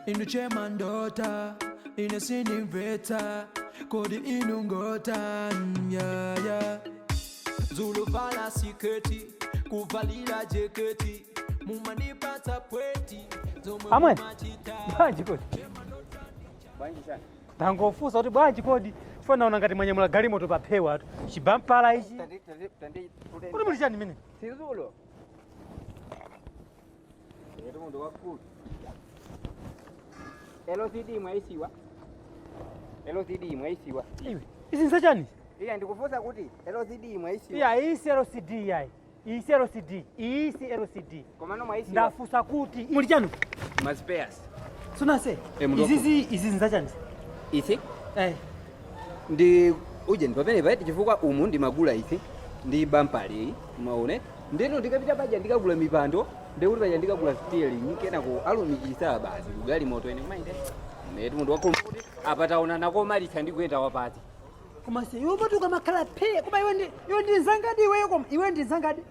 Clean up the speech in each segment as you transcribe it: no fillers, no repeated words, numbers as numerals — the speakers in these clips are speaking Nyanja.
in the chairman daughter, in a singing veta, code inungota, yeah. Zulu vala siketi, kuvalila jeketi, mumani pata pweti, Amwe, bwanji kodi. Bwanji sana. Tangofusa kuti bwanji kodi. Fona unangati mwenye mula gari moto papewa tu. Chibampala ichi. Kodi muli chani mene? Sizulo. Yetu mundu wakulu. LCD mwaisiwa. LCD mwaisiwa. Iwe, isi nsa chani? Iya ndikufusa kuti LCD mwaisiwa. Iya, isi LCD yai. Isi LCD. Komano mwaisiwa. Ndafusa kuti. Muli chani? Maspears. Sunase, izi nsa chani? Isi? Ndi uje ndipamene paiti chifukwa umu ndi magula isi. Ndi bampali, maone. Ndeno ndikapita paja ndikagula mipando. Ndekuti paja ndikagula steering. Kenako alumikisa basi. Kugali moto ene kumainde. Netu mundu wakulu kuti apataona nako malitha ndikuenda wapati. Koma se iwe matu kamakhala phe koma iwe ndi nzangadi iweyo koma iwe ndi nzangadi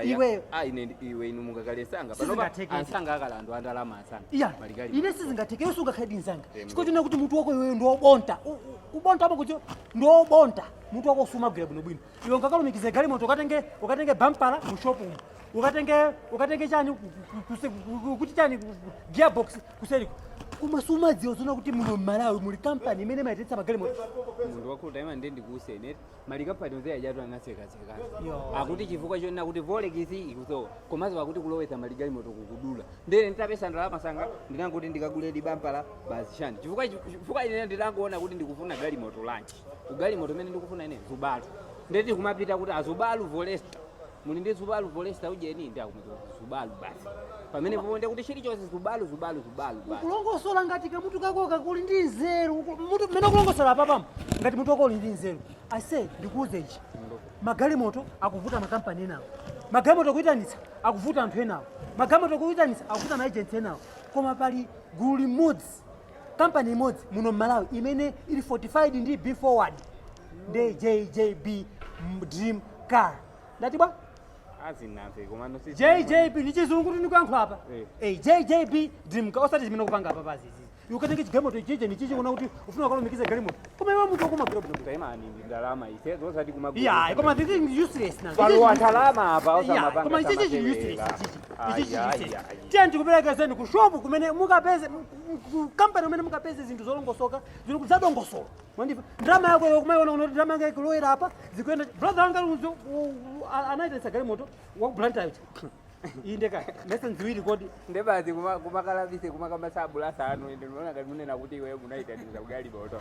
iweyo iwe inu mukakalesanga panopa ansanga akalandu andalama asanga iya ine sizingatheke yesu ungakhadi nzanga chikochona kuti mutu wako iweyo ndiwobonta ubonta apo kuti ndiwobonta mutu wako usumagwira bwinobwino iwe ngakalumikize gali moto ukatenge bampala mu shopu ukatenge chani kuti chani gearbox kuseliko kumasuma dzio zona kuti muno Malawi muli company imene maitetsa magali moto mundu wakulu taima ndendi kusenete mali company onse ajatu anaseka akuti chifukwa chona kuti volekisi ikuso komazo akuti kulowetsa mali gali moto kukudula ndene nditapesa ndalama sanga ndinanguti ndikagule bampala basi chani chifukwa ine nditangoona kuti ndikufuna gali moto lanchi ugali moto mene ndikufuna ine Subaru ndeti kumapita kuti azubalu Volesta muli ndi Subaru Volesta ujeni ndakumeza Subaru basi pamene ponde kuti chili chose Subaru basi kulongosola ngati kamutu kakoka kuli ndi nzeru mutu mene kulongosola papamo ngati mutu wako uli ndi nzeru ase ndikuuze ichi magali moto akuvuta makampani enawo magali moto kuyitanitsa akuvuta anthu enawo magali moto kuyitanitsa akuvuta maagents enawo koma pali gulu limodzi kampani imodzi muno Malawi imene ili fortified ndi B forward ndi JJB Dream Car ndatibwa azinamve komano sisi JJB ni chizungu kuti ndikuyankhula apa JJB Dream Car osati chimene kupanga apa pazi ukatenge chigamoto ichiche ni chichi kuna kuti ufuna kulomikiza galimoto koma iwe mutu okoma bro taimani ndalama ise zosati kumagulu yeah koma this is useless na palo ndalama apa osamapanga koma ichichi useless ichichi tianti kupeleka zeni ku shop kumene mukapeze company kumene mukapeze zinthu zolongosoka zili kudzadongosola mwandifa ndalama yako yokumayiona kuti ndalama yake kuloyera apa zikuenda brother wanga anaita galimoto wa blanta ichi inde kai lessons ziwiri kodi ndebazi kumakalabise kumakamasabu asanu ende unaona ngati munena kuti iwe munaitaniza ugali moto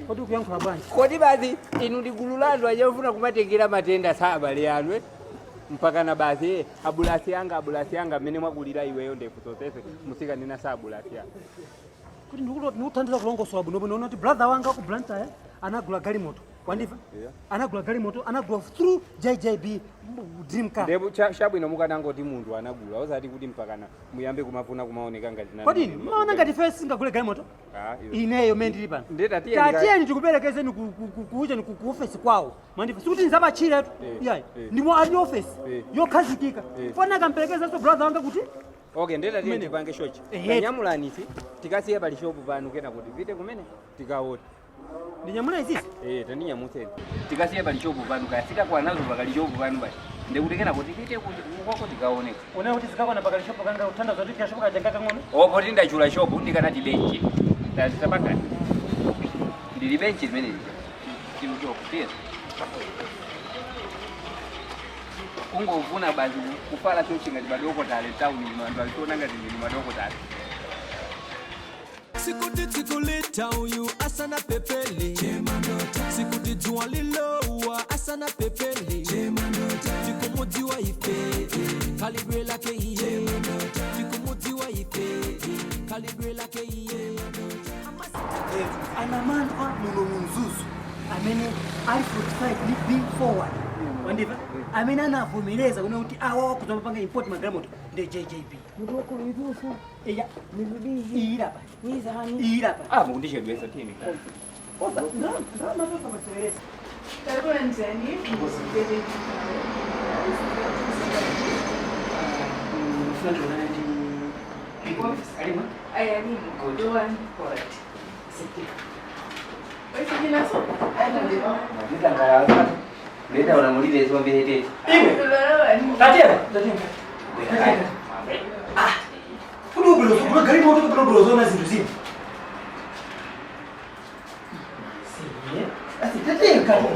kodi ukuyankhula bwanji kodi bazi inu ndi gulu lanu achofuna kumatengera matenda sabale yanu mpaka na bazi abulasi yanga mmene mwagulira iweyo ndefusosese musikanena sabulasi yanga kuti ndikuthandiza kulongosola bwinobwino unaona kuti brother wanga ku blanta anagula galimoto wandifa anagula galimoto anagula through JJB Dream Car ndebo chabwino mukanangoti mundu anagula osati kuti mpakana muyambe kumafuna kumaoneka ngati nani kodi maona ngati first singagule galimoto ineyo mene ndili pano tatiyeni tikuperekezeni kuujeni ku office kwawo mwandifa sikuti nzabachira tu yayi ndimo ali office yokhazikika fona kamperekeza so brother wanga kuti okay ndeta tiye tipange shochi nyamulani tikasiye pali shop pano kena kuti vite kumene tikaona ndinyamula izisi taninyamutse tikasiye pali shop pano kasika kwa nazo pakali shop pano basi ndikutekena kuti vite kuti ukoko tikaoneka unayo kuti zikakona pakali shop kanga uthandaza kuti shop kajanga ngono opo tindachula shop ndikanati bench tazipaka ndili bench imene chilo chokutia kungovuna basi kufala chochi ngati madoko tale town ni anthu aliona ngati ni madoko tale sikuti tikulita uyu asana pepele sikuti jua lilowa asana pepele tikumudziwa ife kalibwe lake iye tikumudziwa ife kalibwe lake iye anamanwa muno mzuzu amene ali 45 ni forward wandiva amene anavomereza kuna kuti awa kuzopanga import magalimoto ndi JJB mutu wakulu idufu iya mizudi irapa mizani irapa mundishedwesa tini osa ndama kama seresa Karibuni msijeni front of the Alima? Good. The one. Alright. What's it in a song? I don't know. Leta unamulile hizo mbele Iwe. Tatia. Kuna gari moto kuna blozo na zindu zini. Siye. Asi tatia kama.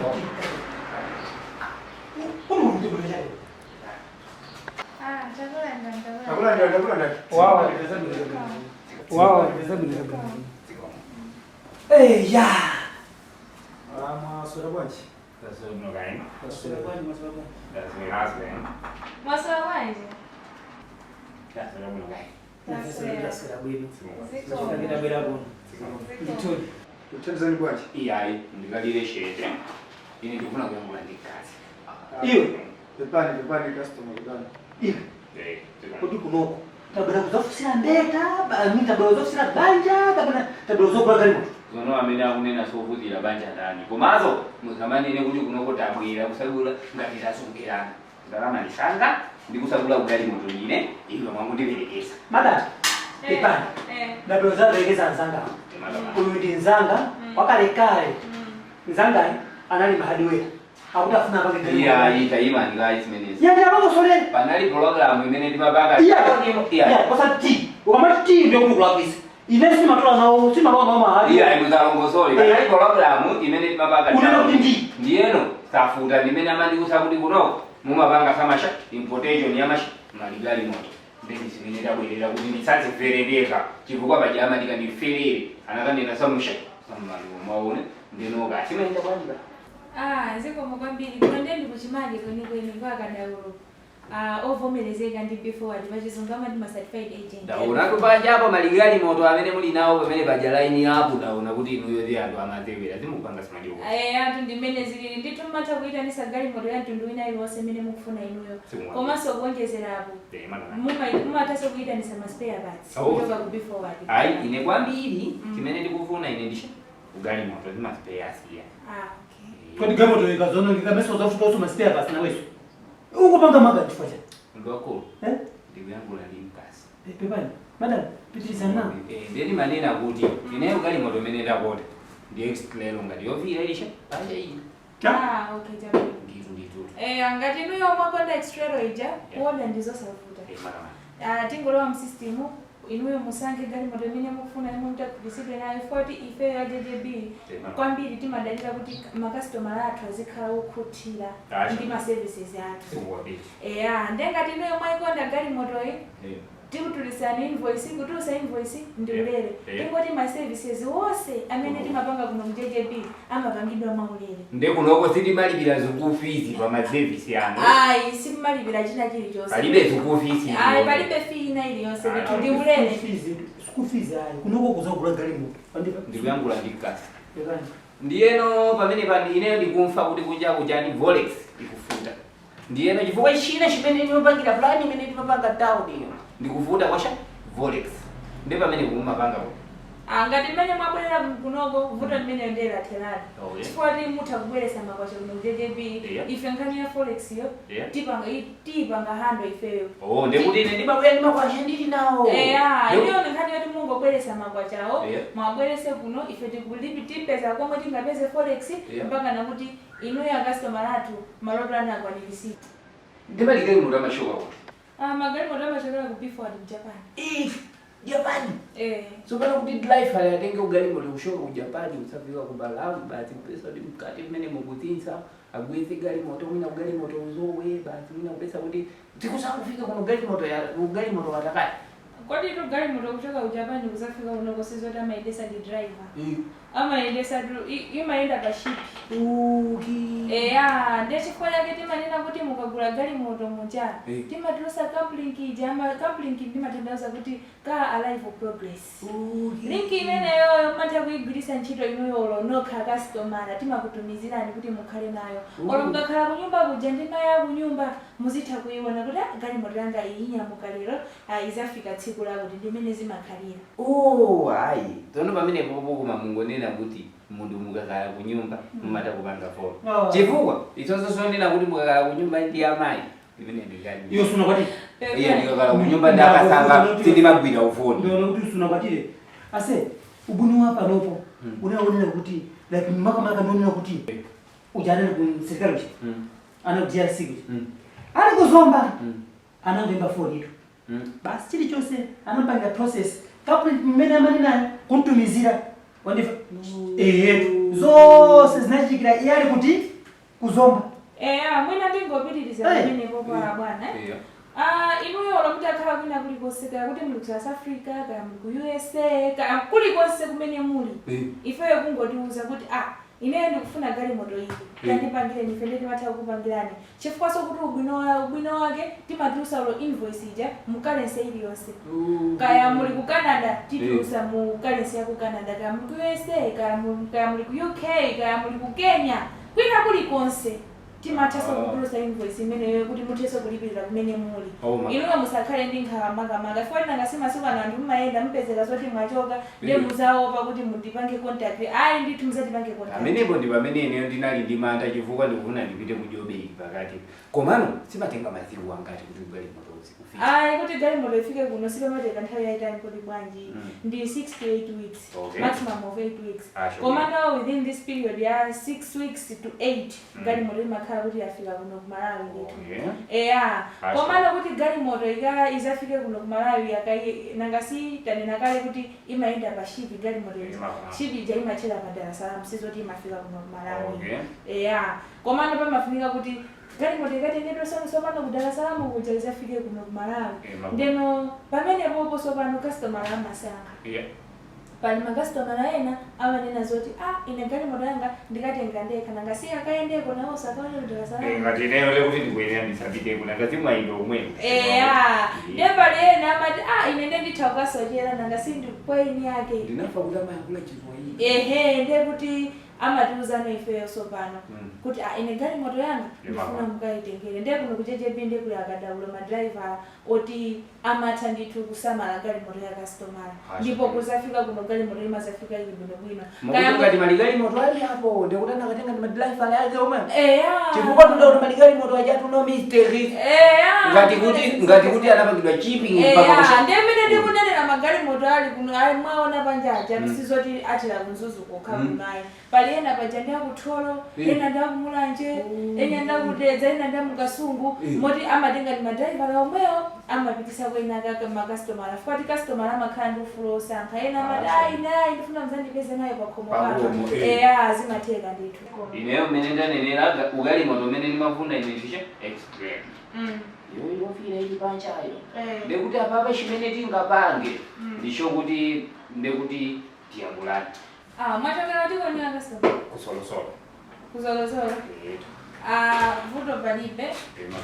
Kuna mtu blozo. Chakula Nakula. Wow. Wow. Eh ya. Maswala bwanji. Sasa mno gani? Maswala bwanji. That's my husband. Maswala bwanji. Sasa mno gani? Sasa bwini. Ziko. Sasa bila bona. Itoni. Utenzani bwanji. Iyai ndikalire shete. Ini ndikufuna kuyangula ndikazi. Iyo. Pepani customer kudana. Iyo. Kodi kunoko. Tabela kuzofusira ndeta, tabela kuzofusira banja, tabela kuzokula gari moto. Zono amene akunena sovutira banja ndani. Komazo muzamani ine kuti kunoko tabwira kusagula ngati tasongerana. Ndalama lisanga ndikusagula ugali moto nyine iwe mwangu ndiberekeza. Madati. Pepani. Tabela zaberekeza nzanga. Uyu ndi nzanga wakalekale. Nzanga anali mahadiwera. Akutafuna pake gari. Iya itaima guys menes. Ya ndio sole. Panali program imene ndimapaka. Iya, kosa T. Ukama T ndio kukula kisi. Inesi matola nao, si matola nao mahali. Iya imuzalongosole. Panali program imene ndimapaka. Unena kuti ndi. Ndiyeno safuta ndimene amandikusa kuti kuno mumapanga samasha importation ya mashi maligali moto. Ndeni simene tabwerera kuti nditsatse ferereka. Chifukwa pajama ndikandiferere. Anakanena samusha. Samalo maone ndinoka. Simene ndabwanja. Ziko mkwambiri kwende ndikuchimali kweni kwakadaulo. Ovomerezeka ndi before vachizungama ndi certified agent. Ndaona kupanja hapo maligali moto amene muli nawo pamene paja line hapo ndaona kuti inuyo ndi anthu amazewera zimupanga simali uko. Anthu ndimene zilili ndithu mmatha kuyitanisa gali moto ya mtundu wina iliwonse imene mukufuna inuyo. Komanso kuonjezerapo. Mumathanso kuyitanisa ma spare parts. Kutoka ku before. Ayi ine kwambiri chimene ndikufuna ine ndisha ugali moto ndi ma spare asiya. Okay. Kwani gari moto ikazono ngikameso zafuta uso maspare parts na weso. Ukupanga magati facha. Ndoko. Ndikuyangula ndi mkasi. Pepani. Madam, pitisa na. Ndeni manena kuti ine ugali moto mene ndakota. Ndi explain ngati yovira isha. Panja iyi. Okay, jabu. Nditu. Ngati inuyo mwakonda extra ija, kuoda ndizosavuta. Mara. Tingolowa msystem inuyo musange gali moto imene mukufuna imwe mutakubisidwe nayo 40 ife ya JJB. Kwambiri timadalira kuti makastomala athu azikhala okhutira ndi ma services athu. Ndengati inuyo mwayikonda gali moto iyi. Timutulisani invoice, kutusa invoice ndiulere. Tingoti ma services wose amene timapanga kuno JJB amapangidwa maulere. Kunoko sitimalipira zikufizi pa ma service yanu. Simalipira china chilichonse. Palibe zikufizi. Palibe fee ina iliyonse ndiulere. School fees ayi. Kunoko kuzagula gari moto. Ndikuyangula ndikasi. Ndiyeno pamene ine ndikumfa kuti kunja ndi Volex ikufuta. Ndiyeno chifukwa china chimene ndimapanga plan imene ndimapanga town iyo. Ndikuvuta kwasha Volex. Ndi pamene kumapanga ko. Ngati mmene mwabwerera kunoko kuvuta mmene ndera thelani. Chifukwa ndi mutha kubweresa makwasha kuno JJB. Ife nkhani ya Forex yo tipanga hando ifeyo. Ndikuti ine ndimabwera makwasha ndili nawo. Iyo nkhani yoti mungobweresa makwachawo, mwabwerese kuno ife tipeza komwe tingapeze Forex mpaka nakuti inuyo customer athu maloto anu akwanirisika. Ndimaligali moto amashoka kuti. Magari moto amashokera ku before Japan. Japan. So kana kuti life ayatenge ugali moto kushoka ku Japan usafika ku Malawi basi pesa ndi mkati mmene mukutsinsa agweze gali moto mwina ugali moto uzowe basi mwina pesa kuti tikusanga kufika kuno ugali moto watakati. Kodi ito gari moto kuchoka ku Japan kusafika kuno kosizota maendesa di driver. Amaendesa imaenda pa ship. Ndechifukwa chake timanena kuti mukagula gari moto muja timatulusa coupling ija coupling ndimatanthauza kuti car alive progress. Link imeneyo matha kuigwiritsa ntchito inuyo nokha customer timakutumizirani kuti mukhale nayo. Olo mukakhala kunyumba kuja ndi maya kunyumba muzitha kuiona kuti gari moto yanga inyamuka lero izafika tsiku lakuti ndimene zimakhalira. Ayi. Tono pamene popo kuma mungonena kuti mundu mukakhala kunyumba mumata kupanga folo. Chifukwa itonso sonena kuti mukakhala kunyumba ndi amayi imene ndikani iyo suna kwati iya ndikakala kunyumba ndakasanga sindimagwira ufoni ndio kuti suna kwatire ase ubuni wapa nopo unaonera kuti like maka ndio kuti ujana ku serikali ana kujia siku ana kuzomba ana ngemba phone itu basi chili chose anapanga process kabla mmene amani nayo kuntumizira wandifa zose zinachikira yali kuti kuzomba mwina ndingopitiriza pamene popo bwana inuyo olamuti akhala kwina kulikonse kaya kuti muli ku South Africa kaya muli ku USA kaya kulikonse kumene muli ifeyo kungotiuza kuti ineyo ndikufuna galimoto iyi yandipangire ife ndeti matha kukupangirani chifukwa sokuti ubwino wake timatiusa ulo invoice ija mu currency iliyonse kaya muli ku Canada titiusa mu currency ya ku Canada kaya muli ku USA kaya muli ku UK kaya muli ku Kenya kwina kulikonse timathaso kugulusa invoice imene kuti mutheso kulipirira kumene muli inuyo musakhale ndi nkhawa foni nangasima sikana anthu mumayenda mpezeka zoti mwachoka ndiye muzaopa kuti mundipange contact ndithu muzatipange contact amenepo ndi pamene ineyo ndinali ndi mantha chifukwa ndikufuna ndipite ku Joburg pakati komano simatenga masiku angati kuti galimoto uzikufika kuti galimoto ifike kuno sipamateka nthawi yayitali kodi bwanji ndi 6 to 8 weeks maximum of 8 weeks komano within this period ya 6 weeks to 8 galimoto imakhala kuti yafika kuno ku Malawi ndithu komano kuti galimoto izafike kuno ku Malawi nangasi tanena kale kuti imayenda pa shipi galimoto shipi ija imachera pa Dar es Salaam sizoti imafika kuno ku Malawi komano pamafunika kuti galimoto ikatengedwa sopano ku Dar es Salaam kuja izafike kuno ku Malawi ndeno pamene popo sopano customer amasankha pali makastomala ena amanena zoti ine galimoto yanga ndikatenga ndekha nangasi akaendeko nawo sakaone ku Dar es Salaam ngati ineyo lekuti ndikuyenera ndisapiteko nangasi mwayindo omweyo ndepali ena amati ine ndenditha kukasochera nangasi ndikupoini yake ndinafa kuti amayankhula chizwayi ndekuti amatiuzano ifeyo sopano kuti ine galimoto yanga ndifuna mukayitengere ndekuno kujejebi ndekuli akadaulo madriver oti amatha ndithu kusamala galimoto ya customer ndipo kuzafika kuno galimoto imazafika ili bwino ngati mali galimoto ali hapo ndekutana katenga ndi madriver yake omwe chifukwa tunaona mali galimoto ajatu no mistake ngati kuti anapangidwa chipping mpaka ndemene ndikunenera magalimoto ali kuno ali mwaona panjaja tisizoti atira kunzuzu kokhala naye pali ena pajanja kutholo ena ndakumulanje ena ndakudedza ena ndamukasungu moti amatenga ndi madriver omweyo amapitisa kwena kaka makastomala fuati customer amakhala ndi ufulu osankha ena amati nayi ndifuna mzandipeze naye pakhomo pake zimatheka ndithu ineyo mmene ndanenera ugalimoto mmene ndimafuna ine tishe explain yofira ili panchayo ndekuti apapa chimene tingapange ndicho kuti ndekuti tiyambulani mwachokera tikonya customer kusolosolo vuto palibe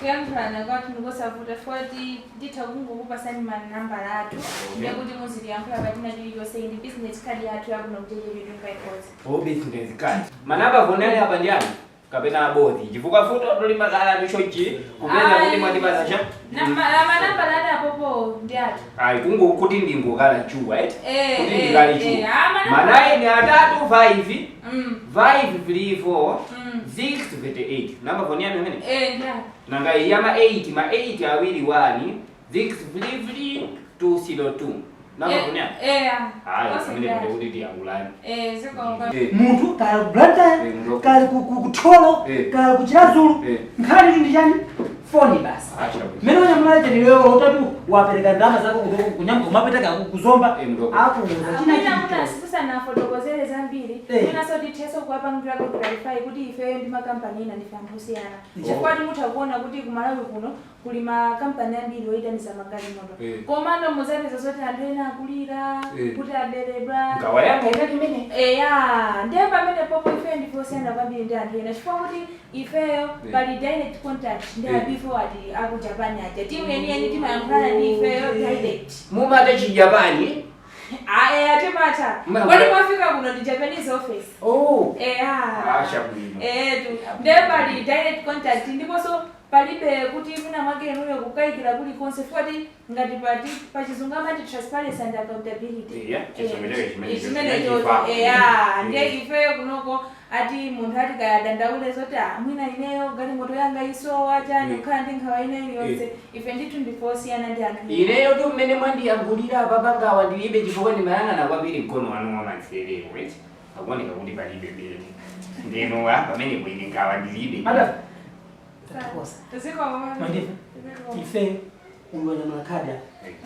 kuyankhulana kwathu ndikosavuta fuati nditha kungokupasani manambala athu ndekuti muziliyankhula patina chilichonse ndi business card yathu yakuno kujejeredwe paikozi business card manamba vonali apa ndiyani kapena abodhi chifukwa futo tulimakala tuchochi kupeza kuti mwatipasa cha manamba lada popo ndi ati kungu kuti ndingokala chuwa kuti ndikali chuwa manayi ni 3 5 5 3 4 6 28 namba phone yanu imene nanga iyama 8 ma 8 awiri 1 6 3 202 namba phone yanu imene kuti ndiyangulani munthu kali kublantaya kali kutholo kali kuchilazulu nkhani ndi chani foni basi mmene wanyamula cheniwewo utatu wapereka ndalama zako kunyamba kumapeteka kuzomba akuuza china sanafotokozere zambiri inasoditeso kuwapangira ku clarify kuti ife ndi makampani ina ndife anthu osiyana chifukwa timutha kuona kuti ku Malawi kuno kuli makampani ambiri oyitanisa magalimoto komano muzapeza zoti anthu ena akulira kuti aberedwa ndiye pamene popo ife ndife osiyana kwambiri ndi anthu ena chifukwa kuti ifeyo pali direct contact ndi abifoward aku Japan aja timu yeniyeni timayankhulana ndi ifeyo direct mumate chijapani atimata kwani mwafika kuno ndi Japanese office ndiye pali direct contact ndiponso palibe kuti muna mwake nuyo kukayikira kuli konse fuati ngati pachizungu amati transparency and accountability chimene choto ndiye ifeyo kunoko ati munthu ati kayadandaule zoti mwina ineyo galimoto yanga isowa chani kukhala ndi nkhawa ineyi yonse ife ndithu ndifosiyana ndi anthu ineyo tu mmene mwandiyangulira papagawa ndilibe chifukwa ndimayang'ana kwambiri mkono wanu wamanserero weti akuoneka kuti palibe bere ndenowa pamene bwine ngawa ndilibe ife ulwana makada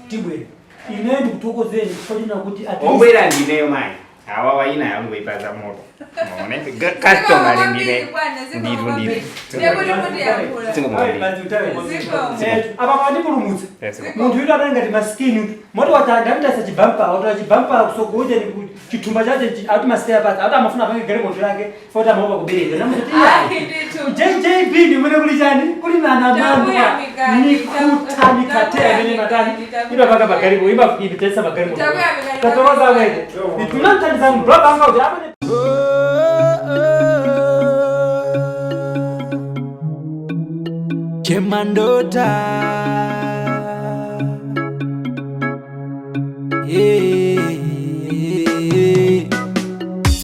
tibwere ine ndikutokozeni kufanira kuti obwera ndineyo mayi awa waina yangu ipaza moto muone customer lingine nditu apa pandipulumutse munthu yuti atangati maskini moti watandapitasa chibampa watola chibampa kusogoja ni chithumba chache ati mastea pasi ati amafuna apange galimoto yake foti amaopa kubereka namuti JJB ndi umene kuli chani kuli nanamanga nikuta nikatea amene matani imapanga magalimoto imapitesa magalimoto tatokoza wede itunamtaniza mbloba anga kuti apane Chemandota